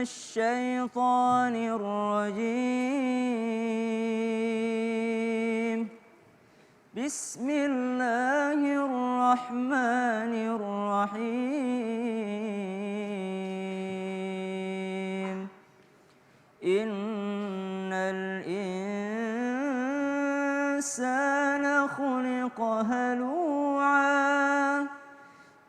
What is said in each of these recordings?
الشيطان الرجيم بسم الله الرحمن الرحيم إن الإنسان خلق هلوعا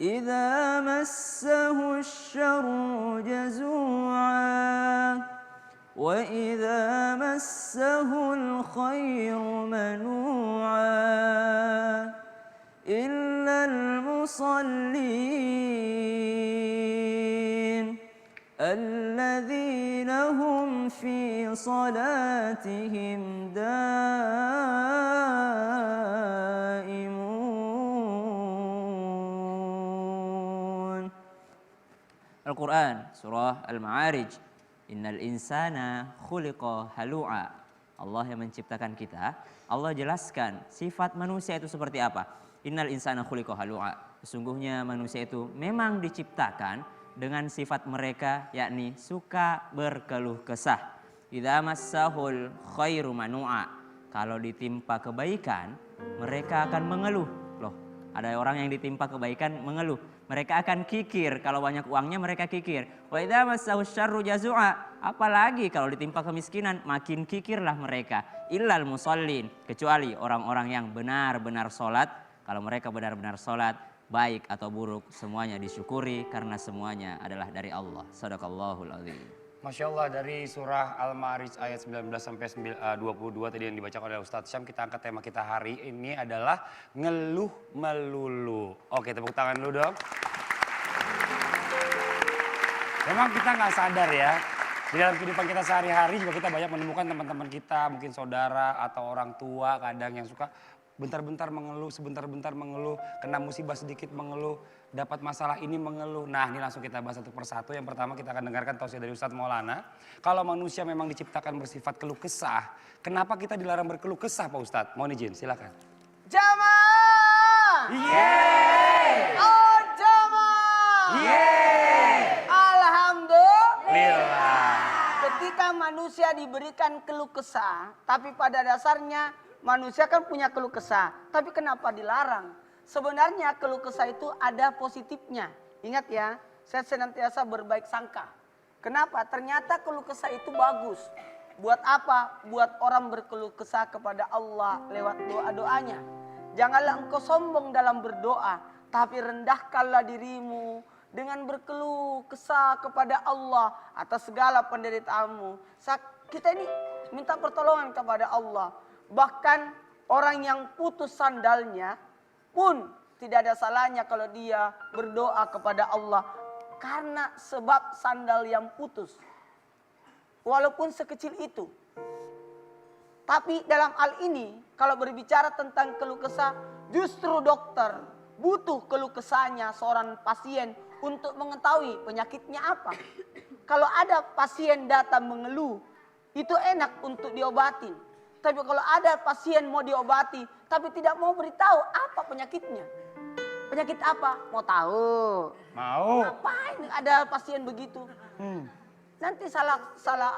إذا مسه الشر جزوعا وإذا مسه الخير منوعا إلا المصلين الذين هم في صلاتهم دائمون. Al-Quran surah Al-Ma'arij. Innal insana khuliqa halu'a. Allah yang menciptakan kita, Allah jelaskan sifat manusia itu seperti apa. Innal insana khuliqa halu'a. Sesungguhnya manusia itu memang diciptakan dengan sifat mereka, yakni suka berkeluh kesah. Idza massahul khairu manu'a. Kalau ditimpa kebaikan, mereka akan mengeluh. Loh, ada orang yang ditimpa kebaikan mengeluh. Mereka akan kikir, kalau banyak uangnya mereka kikir. Wa idza massahu syarru jazua. Apalagi kalau ditimpa kemiskinan, makin kikirlah mereka. Illal musallin, kecuali orang-orang yang benar-benar sholat. Kalau mereka benar-benar sholat, baik atau buruk, semuanya disyukuri karena semuanya adalah dari Allah. Shadaqallahul azim. Masya Allah, dari surah Al-Ma'arij ayat 19 sampai 22 tadi yang dibacakan oleh Ustadz Syam, kita angkat tema kita hari ini adalah ngeluh melulu. Oke, tepuk tangan dulu dong. Memang kita nggak sadar ya, di dalam kehidupan kita sehari-hari juga kita banyak menemukan teman-teman kita, mungkin saudara atau orang tua kadang yang suka bentar-bentar mengeluh, sebentar-bentar mengeluh, kena musibah sedikit mengeluh, dapat masalah ini mengeluh. Nah, ini langsung kita bahas satu persatu. Yang pertama kita akan dengarkan tausiah dari Ustadz Maulana. Kalau manusia memang diciptakan bersifat keluh kesah, kenapa kita dilarang berkeluh kesah Pak Ustadz? Mohon izin, silakan. Jamaah! Yeay! Oh jamaah! Yeay! Alhamdulillah! Ketika manusia diberikan keluh kesah, tapi pada dasarnya manusia kan punya keluh kesah, tapi kenapa dilarang? Sebenarnya keluh kesah itu ada positifnya. Ingat ya, saya senantiasa berbaik sangka. Kenapa? Ternyata keluh kesah itu bagus. Buat apa? Buat orang berkeluh kesah kepada Allah lewat doa-doanya. Janganlah engkau sombong dalam berdoa, tapi rendahkanlah dirimu dengan berkeluh kesah kepada Allah atas segala penderitaanmu. Kita ini minta pertolongan kepada Allah. Bahkan orang yang putus sandalnya pun tidak ada salahnya kalau dia berdoa kepada Allah. Karena sebab sandal yang putus. Walaupun sekecil itu. Tapi dalam hal ini kalau berbicara tentang keluh kesah, justru dokter butuh keluh kesahnya seorang pasien untuk mengetahui penyakitnya apa. Kalau ada pasien datang mengeluh, itu enak untuk diobatin. Tapi kalau ada pasien mau diobati, tapi tidak mau beritahu apa penyakitnya. Penyakit apa? Mau tahu? Mau. Ngapain ada pasien begitu? Nanti salah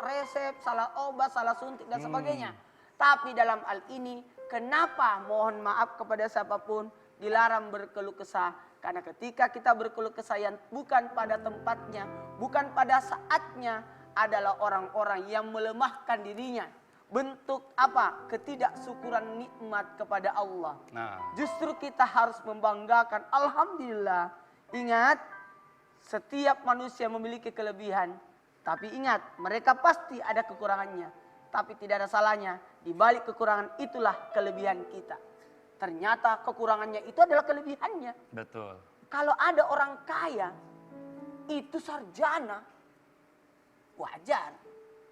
resep, salah obat, salah suntik dan sebagainya. Tapi dalam hal ini, kenapa mohon maaf kepada siapapun dilarang berkeluh kesah? Karena ketika kita berkeluh kesah yang bukan pada tempatnya, bukan pada saatnya, adalah orang-orang yang melemahkan dirinya. Bentuk apa? Ketidaksyukuran nikmat kepada Allah. Nah. Justru kita harus membanggakan. Alhamdulillah. Ingat, setiap manusia memiliki kelebihan. Tapi ingat, mereka pasti ada kekurangannya. Tapi tidak ada salahnya. Di balik kekurangan itulah kelebihan kita. Ternyata kekurangannya itu adalah kelebihannya. Betul. Kalau ada orang kaya, itu sarjana, wajar.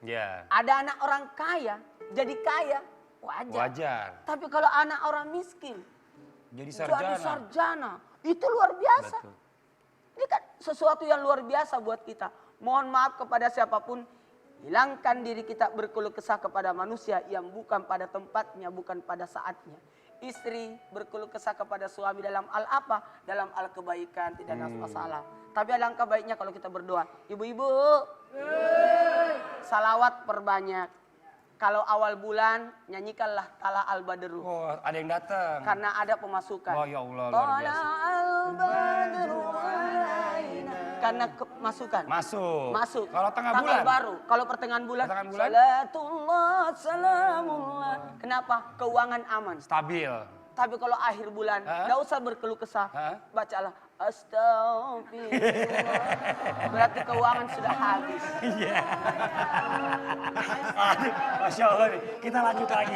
Ya. Ada anak orang kaya, jadi kaya, wajar. Wajar. Tapi kalau anak orang miskin, Jadi jadi sarjana. sarjana, itu luar biasa. Betul. Ini kan sesuatu yang luar biasa buat kita. Mohon maaf kepada siapapun, hilangkan diri kita berkeluh kesah kepada manusia yang bukan pada tempatnya, bukan pada saatnya. istri berkeluh kesah kepada suami dalam hal apa? Dalam hal kebaikan, tidak ada masalah. Tapi alangkah baiknya kalau kita berdoa. Ibu-ibu, salawat perbanyak. Kalau awal bulan, nyanyikanlah Tala Al-Badru. Oh, ada yang datang. Karena ada pemasukan. Oh ya Allah, luar Tala biasa. Al-Badru alaina. Karena masukan. Masuk. Kalau tengah Tanggal bulan? baru. Kalau pertengahan bulan. Pertengahan bulan? Salatullah, salamullah. Kenapa? Keuangan aman. Stabil. Tapi kalau akhir bulan, nggak usah berkeluh kesah. Bacalah astagfirullah. Berarti keuangan sudah habis. Iya. Aduh, Masya Allah nih. Kita lanjut lagi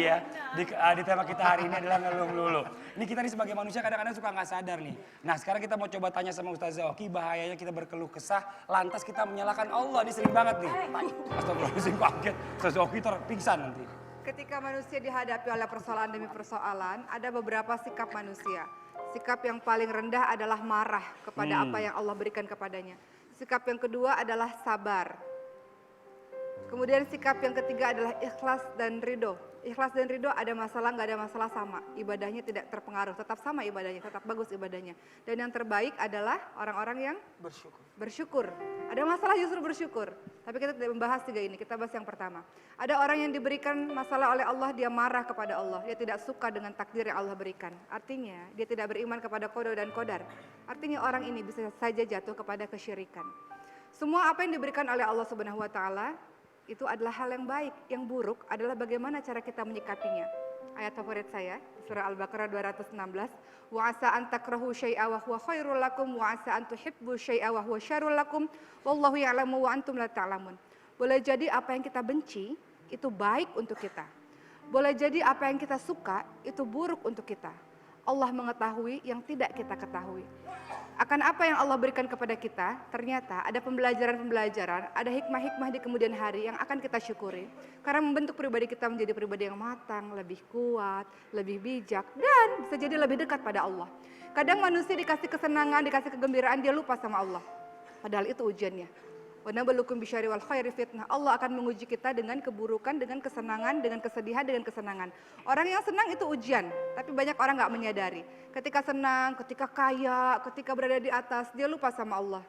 ya. Di tema kita hari ini adalah ngeluh melulu. Ini kita nih sebagai manusia kadang-kadang suka nggak sadar nih. Nah sekarang kita mau coba tanya sama Ustazah Oki, bahayanya kita berkeluh kesah, lantas kita menyalahkan Allah. Ini sering banget nih. Astagfirullahaladzim, kaget. Ustazah Oki pingsan nanti. Ketika manusia dihadapi oleh persoalan demi persoalan, ada beberapa sikap manusia. Sikap yang paling rendah adalah marah kepada apa yang Allah berikan kepadanya. Sikap yang kedua adalah sabar. Kemudian sikap yang ketiga adalah ikhlas dan ridho. Ikhlas dan ridho, ada masalah nggak ada masalah sama. Ibadahnya tidak terpengaruh, tetap sama ibadahnya, tetap bagus ibadahnya. Dan yang terbaik adalah orang-orang yang bersyukur. Ada masalah justru bersyukur. Tapi kita tidak membahas tiga ini, kita bahas yang pertama. Ada orang yang diberikan masalah oleh Allah, dia marah kepada Allah. Dia tidak suka dengan takdir yang Allah berikan. Artinya dia tidak beriman kepada qada dan qadar. Artinya orang ini bisa saja jatuh kepada kesyirikan. Semua apa yang diberikan oleh Allah Subhanahu wa taala itu adalah hal yang baik. Yang buruk adalah bagaimana cara kita menyikapinya. Ayat favorit saya, surah Al-Baqarah 216. Wa asa an takrahu syai'a wa huwa khairul lakum wa asa an tuhibbu syai'a wa huwa syarrul lakum wallahu ya'lamu wa antum la ta'lamun. Boleh jadi apa yang kita benci itu baik untuk kita. Boleh jadi apa yang kita suka itu buruk untuk kita. Allah mengetahui yang tidak kita ketahui. Akan apa yang Allah berikan kepada kita, ternyata ada pembelajaran-pembelajaran, ada hikmah-hikmah di kemudian hari yang akan kita syukuri. Karena membentuk pribadi kita menjadi pribadi yang matang, lebih kuat, lebih bijak, dan bisa jadi lebih dekat pada Allah. Kadang manusia dikasih kesenangan, dikasih kegembiraan, dia lupa sama Allah. Padahal itu ujiannya. Wa nabluukum bisyarri wal khairi fitnah. Allah akan menguji kita dengan keburukan, dengan kesenangan, dengan kesedihan, dengan kesenangan. Orang yang senang itu ujian, tapi banyak orang nggak menyadari. Ketika senang, ketika kaya, ketika berada di atas, dia lupa sama Allah.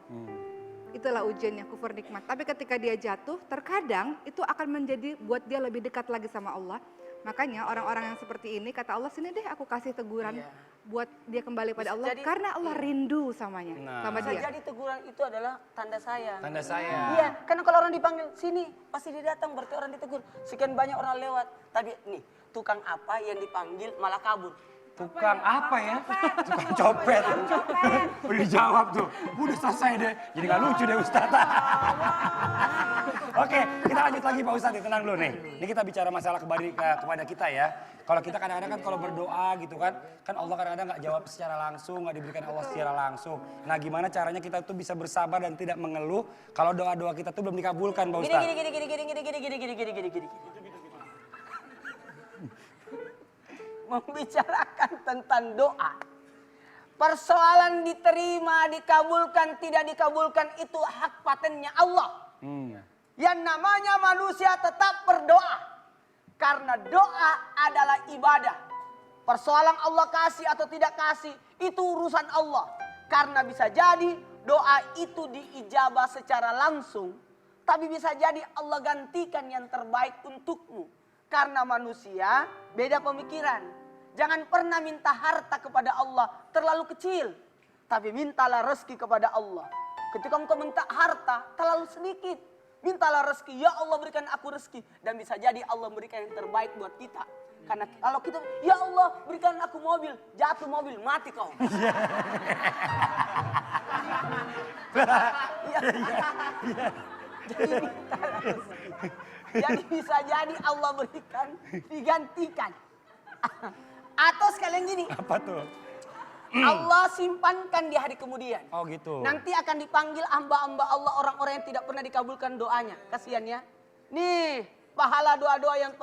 Itulah ujiannya, kufur nikmat. Tapi ketika dia jatuh, terkadang itu akan menjadi buat dia lebih dekat lagi sama Allah. Makanya orang-orang yang seperti ini, kata Allah, sini deh aku kasih teguran buat dia kembali pada Allah. Karena Allah rindu samanya, sama Bisa dia. jadi teguran itu adalah tanda sayang. Tanda sayang. Iya, karena kalau orang dipanggil sini, pasti dia datang, berarti orang ditegur. Sekian banyak orang lewat. Tapi nih, tukang apa yang dipanggil malah kabur? Tukang apa ya? Tukang copet. Udah dijawab tuh. Udah selesai deh. Jadi gak lucu deh Ustaz. Oke, kita lanjut lagi Pak Ustadz, tenang dulu nih. Ini kita bicara masalah kepada kita ya. Kalau kita kadang-kadang kan kalau berdoa gitu kan Allah kadang-kadang nggak jawab secara langsung, nggak diberikan Allah secara langsung. Nah gimana caranya kita tuh bisa bersabar dan tidak mengeluh kalau doa-doa kita tuh belum dikabulkan Pak Ustadz? Gini. Membicarakan tentang doa. Persoalan diterima, dikabulkan, tidak dikabulkan itu hak patennya Allah. Yang namanya manusia tetap berdoa. Karena doa adalah ibadah. Persoalan Allah kasih atau tidak kasih itu urusan Allah. Karena bisa jadi doa itu diijabah secara langsung. Tapi bisa jadi Allah gantikan yang terbaik untukmu. Karena manusia beda pemikiran. Jangan pernah minta harta kepada Allah terlalu kecil. Tapi mintalah rezeki kepada Allah. Ketika engkau minta harta terlalu sedikit. Mintalah rezeki, ya Allah berikan aku rezeki. Dan bisa jadi Allah berikan yang terbaik buat kita. Karena kalau kita, ya Allah berikan aku mobil. Jatuh mobil, mati kau. Jadi bisa jadi Allah berikan, digantikan. Atau sekalian gini. Apa tuh? Allah simpankan di hari kemudian. Oh gitu. Nanti akan dipanggil hamba-hamba Allah, orang-orang yang tidak pernah dikabulkan doanya. Kasihan ya. Nih, pahala doa-doa yang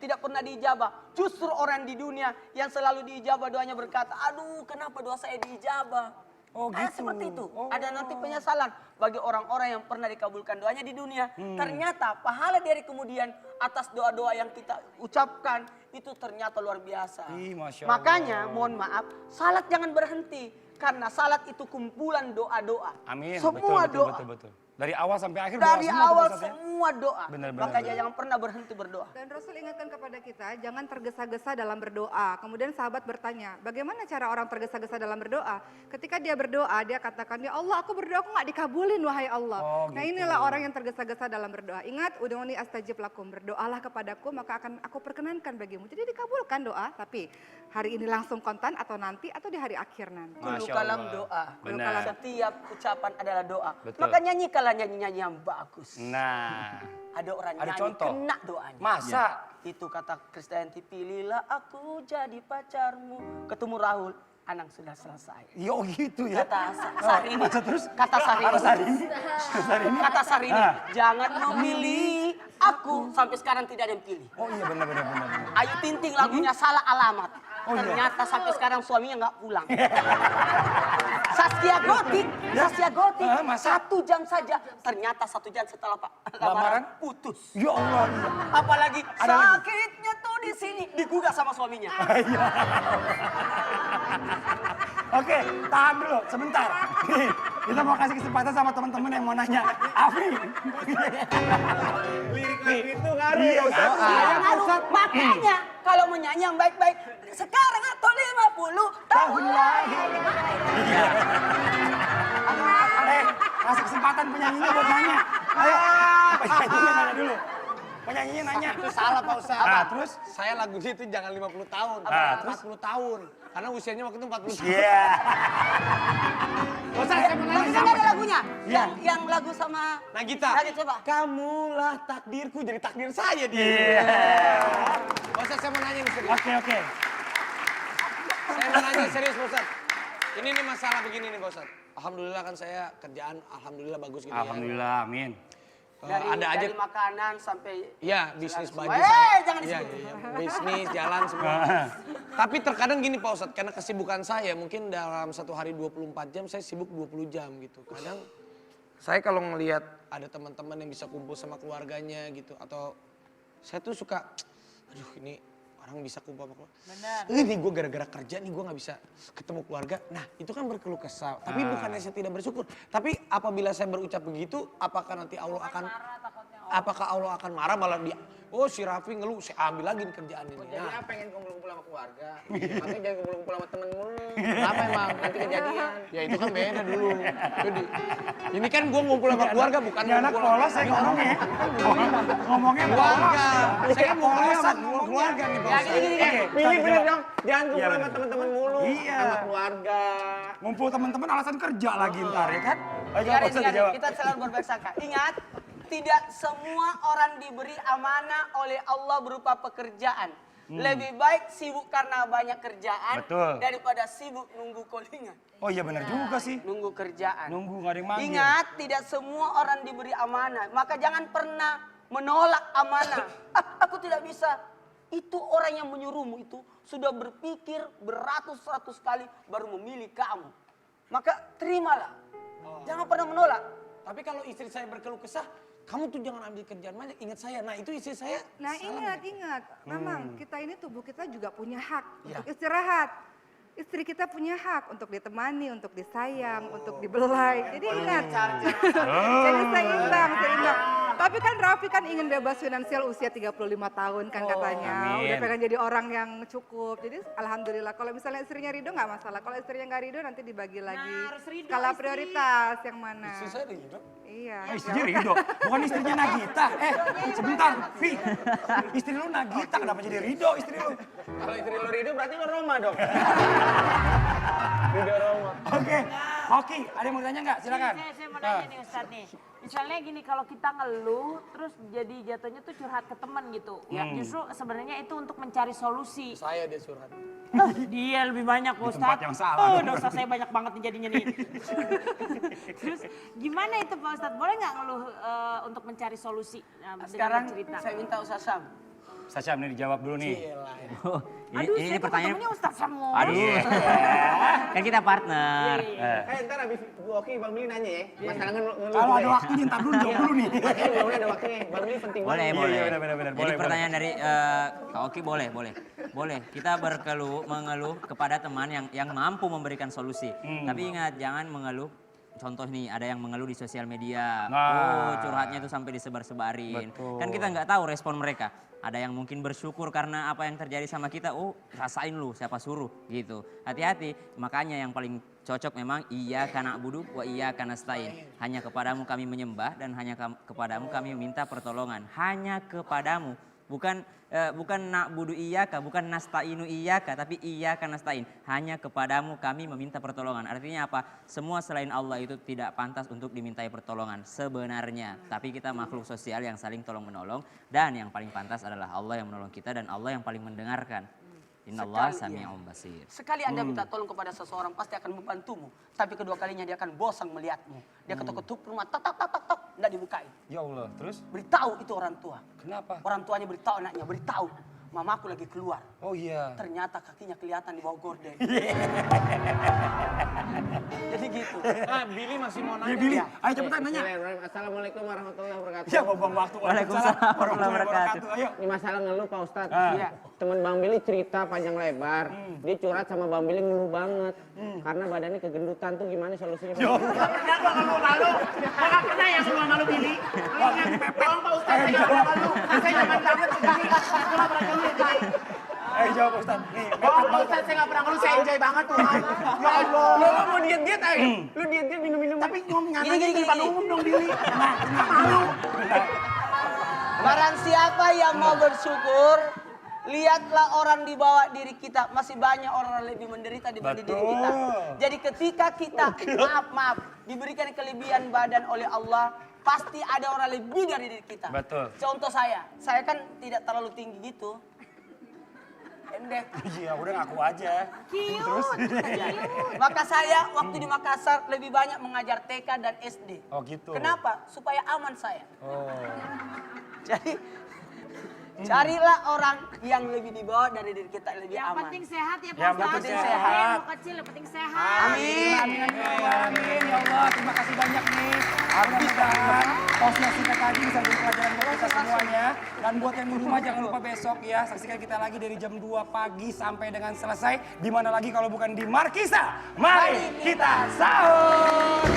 tidak pernah diijabah. Justru orang di dunia yang selalu diijabah doanya berkata, aduh kenapa doa saya diijabah. Oh gitu. Seperti itu. Ada nanti penyesalan bagi orang-orang yang pernah dikabulkan doanya di dunia. Ternyata pahala dari kemudian atas doa-doa yang kita ucapkan itu ternyata luar biasa. Ih, Masya Makanya Allah. mohon maaf, salat jangan berhenti. Karena salat itu kumpulan doa-doa. Amin. Semua betul, doa. betul, betul. Dari awal sampai akhir Dari doa semua tuh, awal Pak Ustadz, ya? semua doa. Benar-benar. Makanya jangan pernah berhenti berdoa. Dan Rasul ingatkan kepada kita, jangan tergesa-gesa dalam berdoa. Kemudian sahabat bertanya, bagaimana cara orang tergesa-gesa dalam berdoa? Ketika dia berdoa, dia katakan, ya Allah aku berdoa kok nggak dikabulin wahai Allah. Oh, Nah gitu. inilah orang yang tergesa-gesa dalam berdoa. Ingat, udhuni astajib lakum, berdoalah kepadaku maka akan aku perkenankan bagimu. Jadi dikabulkan doa, tapi hari ini langsung kontan atau nanti atau di hari akhir nanti. Kulu Masya kalam Allah. doa. Benar. Setiap ucapan adalah doa. Betul. Maka nyanyikanlah nyanyi-nyanyi yang bagus. Nah, Ada orang ada nyanyi contoh. kena doanya. Masa? Itu kata Krisdayanti, pilihlah aku jadi pacarmu. Ketemu Rahul, Anang sudah selesai. Yo gitu ya. Kata Sari ini. Terus? Kata Sari ini. Kata Sari ini. Ah. Jangan memilih aku. Sampai sekarang tidak ada yang pilih. Oh iya benar. Ayu Ting Ting lagunya salah alamat. Oh, iya. Ternyata sampai sekarang suaminya nggak pulang. Saskia Gotik, masa? 1 jam saja. Ternyata 1 jam setelah Lamaran? lamaran putus. Ya Allah. Iya. Apalagi Ada lagi? sakitnya tuh di sini digugat sama suaminya. Oke, tahan dulu sebentar. Nih, kita mau kasih kesempatan sama teman-teman yang mau nanya. Afri. Lirik lagu itu ngaruh Iya, ya Ustaz. Saya ngaruh. Makanya kalau menyanyi yang baik-baik sekarang atau 50 tahun lagi. Kasih kesempatan penyanyinya buat nanya. Ayo, penyanyinya nanya dulu. Penyanyinya nanya. Itu salah Pak Ustaz. Ah, terus? Saya lagunya itu jangan 50 tahun, Terus? 40 tahun. Karena usianya waktu itu 40 tahun. Iya. Ustaz, saya mau nanya Masih siapa? ada lagunya? Iya. Yang lagu sama Nagita. coba. Kamulah takdirku, jadi takdir saya dia. Iya. Pak Ustaz, saya mau nanya nih serius. Oke. Saya mau nanya serius Pak Ustaz. Ini nih masalah begini nih Pak Ustaz. Alhamdulillah kan saya kerjaan, alhamdulillah bagus gitu ya. Alhamdulillah, amin. Ada aja. Dari makanan sampai Ya, bisnis baju jangan Iya, disebut. iya. Bisnis, jalan semua. Tapi terkadang gini Pak Ustadz, karena kesibukan saya mungkin dalam satu hari 24 jam, saya sibuk 20 jam gitu. Kadang saya kalau ngelihat ada teman-teman yang bisa kumpul sama keluarganya gitu. Atau saya tuh suka, aduh ini orang bisa kumpul sama keluarga. Benar. Ini gue gara-gara kerja nih gue gak bisa ketemu keluarga. Nah itu kan berkeluh kesah. Tapi bukannya saya tidak bersyukur. Tapi apabila saya berucap begitu, apakah nanti Allah akan... Apakah Allah akan marah malah dia, oh si Raffi ngeluh, saya ambil lagi nih kerjaan ini. Nah, pengen kumpul-kumpul sama keluarga, makanya jangan kumpul-kumpul sama temen mulu. Kenapa emang? Nanti kejadian. ya itu kan beda dulu. Jadi, ini kan gue ngumpul sama keluarga bukan Ini anak ngumpul polos saya ngomongnya. Ngomongnya keluarga. Saya kan mau Polos sama ngomongnya. keluarga nih Pak Ya, Ustadz. gini. Pilih bener dong, jangan kumpul Iya, sama bener. temen-temen mulu. Iya. Sama keluarga. Ngumpul teman-teman alasan kerja lagi ntar ya kan? Ayo Biarin, Pak Ustadz dijawab. kita selalu berbaik sangka. Ingat, tidak semua orang diberi amanah oleh Allah berupa pekerjaan. Lebih baik sibuk karena banyak kerjaan Betul. daripada sibuk nunggu callingan. Oh iya benar juga sih. Nunggu kerjaan. Nunggu nggak ada yang manggil. Ingat, tidak semua orang diberi amanah. Maka jangan pernah menolak amanah. Aku tidak bisa. Itu orang yang menyuruhmu itu sudah berpikir beratus-ratus kali baru memilih kamu. Maka terimalah. Jangan pernah menolak. Tapi kalau istri saya berkeluh kesah, kamu tuh jangan ambil kerjaan banyak, ingat saya. Nah itu istri saya Nah salah. ingat, memang kita ini tubuh kita juga punya hak Iya. untuk istirahat. Istri kita punya hak untuk ditemani, untuk disayang, untuk dibelai. Jadi ingat, jadi seimbang. Tapi kan Raffi kan ingin bebas finansial usia 35 tahun kan katanya. amin. Udah pengen jadi orang yang cukup. Jadi alhamdulillah kalau misalnya istrinya ridho nggak masalah. Kalau istrinya nggak ridho nanti dibagi lagi. Skala prioritas yang mana. Istri saya udah hidup. Iya. Istrinya Ridho, bukan istrinya Nagita. Sebentar, Vi. Istri lu Nagita, kenapa jadi Ridho istri lu? Kalau istri lo Ridho berarti lo Roma dong. Ridho Roma. Oke, Oki, ada yang mau ditanya nggak? Silakan. Saya mau nanya nih Ustadz nih. Misalnya gini, kalau kita ngeluh terus jadi jatuhnya tuh curhat ke teman gitu. Ya justru sebenarnya itu untuk mencari solusi. Saya dia surhat. Dia lebih banyak Di Ustadz. tempat yang salah. Oh dosa saya banyak banget nih jadinya nih. Terus gimana itu Pak Ustadz? Boleh nggak ngeluh untuk mencari solusi? Nah, dengan Sekarang cerita. saya minta Ustaz Sam. Ustaz Syam nih dijawab dulu nih. Oh, Aduh, ini saya kok pertanyaan. ketemunya Ustaz semua. Aduh. Kan kita partner. Ntar abis Bu Oki Bang Billy nanya ya. Masalah ngeluh. Kalau ada waktunya ntar dulu jawab dulu nih. Makanya ada waktunya. Bang Billy penting Boleh, banget. boleh. Iya, benar, Jadi boleh, pertanyaan dari Kak Oki boleh. Kita mengeluh kepada teman yang mampu memberikan solusi. Tapi ingat, jangan mengeluh. Contoh nih, ada yang mengeluh di sosial media. Nah. Curhatnya itu sampai disebar-sebarin. Betul. Kan kita nggak tahu respon mereka. Ada yang mungkin bersyukur karena apa yang terjadi sama kita. Oh, rasain lu, siapa suruh gitu. Hati-hati. Makanya yang paling cocok memang iyyaka na'budu wa iyyaka nasta'in. Hanya kepadamu kami menyembah dan hanya kepadamu kami meminta pertolongan. Hanya kepadamu. Bukan na'budu iyyaka, bukan nasta'inu iyyaka, tapi iyyaka nasta'in. Hanya kepadamu kami meminta pertolongan. Artinya apa? Semua selain Allah itu tidak pantas untuk dimintai pertolongan sebenarnya. Tapi kita makhluk sosial yang saling tolong menolong, dan yang paling pantas adalah Allah yang menolong kita dan Allah yang paling mendengarkan. Innallaha sami'un basir. Sekali Anda minta tolong kepada seseorang pasti akan membantumu. Tapi kedua kalinya dia akan bosan melihatmu. Dia ketuk-ketuk rumah, tok, nggak dibukain. Ya Allah, terus Beritahu itu orang tua. kenapa? Orang tuanya beritahu anaknya, beritahu. Mamaku lagi keluar. Oh iya. Ternyata kakinya kelihatan di bawah gorden. Jadi gitu. Billy masih mau nanya. Ya Billy, ayo cepetan nanya. Bismillahirrahmanirrahim. Assalamualaikum warahmatullahi wabarakatuh. Ya buang waktu. Waalaikumsalam warahmatullahi wabarakatuh. Ayo. Ini masalah ngeluh Pak Ustadz. Iya. Temen Bang Billy cerita panjang lebar. Dia curhat sama Bang Billy ngeluh banget. Karena badannya kegendutan tuh gimana solusinya? Pak? Ayo jawab Ustaz. Nih, Lu mau diet-diet aja? Lu diet-diet minum-minum. Tapi Gini. Barang siapa yang mau bersyukur, lihatlah orang di bawah diri kita. Masih banyak orang yang lebih menderita dibanding diri kita. Jadi ketika kita, maaf, diberikan kelebihan badan oleh Allah, pasti ada orang lebih dari diri kita. Betul. Contoh saya kan tidak terlalu tinggi gitu. Pendek. Iya, udah ngaku aja. Terus? Maka saya waktu di Makassar lebih banyak mengajar TK dan SD. Oh gitu. Kenapa? Supaya aman saya. Oh. Jadi carilah orang yang lebih di bawah dari diri kita lebih Yang aman. penting sehat ya Pak Yang Ustaz. penting sehat. Yang kecil yang penting sehat. Amin. Ya Allah, terima kasih banyak nih. Mudah-mudahan posnya singkat tadi bisa jadi pelajaran buat kita semuanya. Dan buat yang di rumah jangan lupa besok ya, saksikan kita lagi dari jam 2 pagi sampai dengan selesai. Di mana lagi kalau bukan di Markisa. Mari kita sahur.